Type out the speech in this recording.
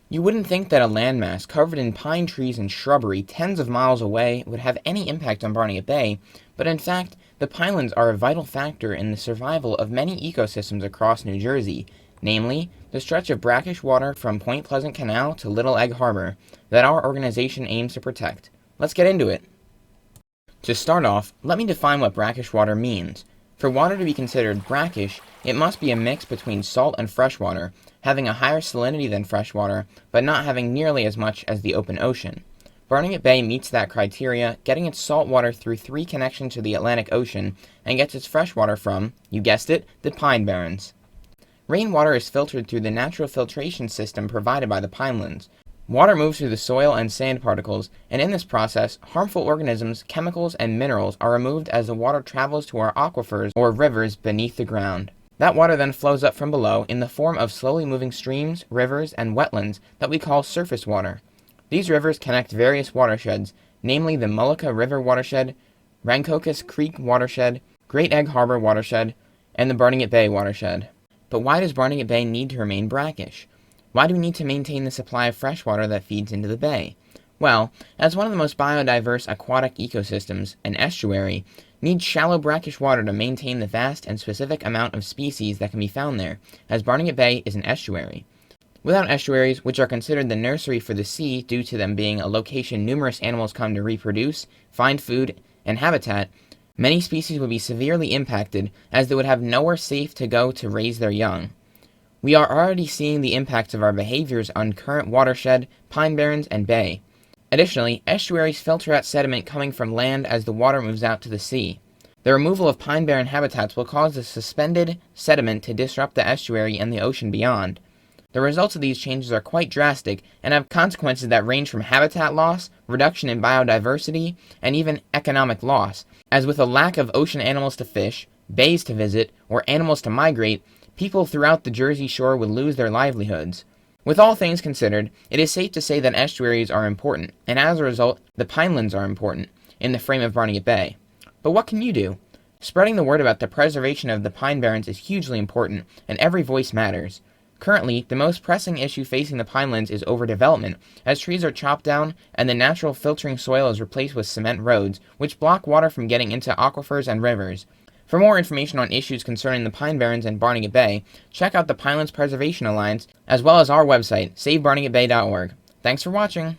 You wouldn't think that a landmass covered in pine trees and shrubbery tens of miles away would have any impact on Barnegat Bay, but in fact, the pinelands are a vital factor in the survival of many ecosystems across New Jersey, namely, the stretch of brackish water from Point Pleasant Canal to Little Egg Harbor that our organization aims to protect. Let's get into it. To start off, let me define what brackish water means. For water to be considered brackish, it must be a mix between salt and fresh water, having a higher salinity than fresh water, but not having nearly as much as the open ocean. Barnegat Bay meets that criteria, getting its salt water through 3 connections to the Atlantic Ocean, and gets its fresh water from, you guessed it, the pine barrens. Rainwater is filtered through the natural filtration system provided by the pinelands. Water moves through the soil and sand particles, and in this process, harmful organisms, chemicals, and minerals are removed as the water travels to our aquifers or rivers beneath the ground. That water then flows up from below in the form of slowly moving streams, rivers, and wetlands that we call surface water. These rivers connect various watersheds, namely the Mullica River watershed, Rancocas Creek watershed, Great Egg Harbor watershed, and the Barnegat Bay watershed. But why does Barnegat Bay need to remain brackish? Why do we need to maintain the supply of fresh water that feeds into the bay? Well, as one of the most biodiverse aquatic ecosystems, an estuary needs shallow brackish water to maintain the vast and specific amount of species that can be found there, as Barnegat Bay is an estuary. Without estuaries, which are considered the nursery for the sea due to them being a location numerous animals come to reproduce, find food, and habitat, many species would be severely impacted as they would have nowhere safe to go to raise their young. We are already seeing the impacts of our behaviors on current watershed, pine barrens, and bay. Additionally, estuaries filter out sediment coming from land as the water moves out to the sea. The removal of pine barren habitats will cause the suspended sediment to disrupt the estuary and the ocean beyond. The results of these changes are quite drastic and have consequences that range from habitat loss, reduction in biodiversity, and even economic loss, as with a lack of ocean animals to fish, bays to visit, or animals to migrate, people throughout the Jersey Shore would lose their livelihoods. With all things considered, it is safe to say that estuaries are important, and as a result, the pinelands are important, in the frame of Barnegat Bay. But what can you do? Spreading the word about the preservation of the pine barrens is hugely important, and every voice matters. Currently, the most pressing issue facing the pinelands is overdevelopment, as trees are chopped down and the natural filtering soil is replaced with cement roads, which block water from getting into aquifers and rivers. For more information on issues concerning the Pine Barrens and Barnegat Bay, check out the Pinelands Preservation Alliance, as well as our website, savebarnegatbay.org. Thanks for watching!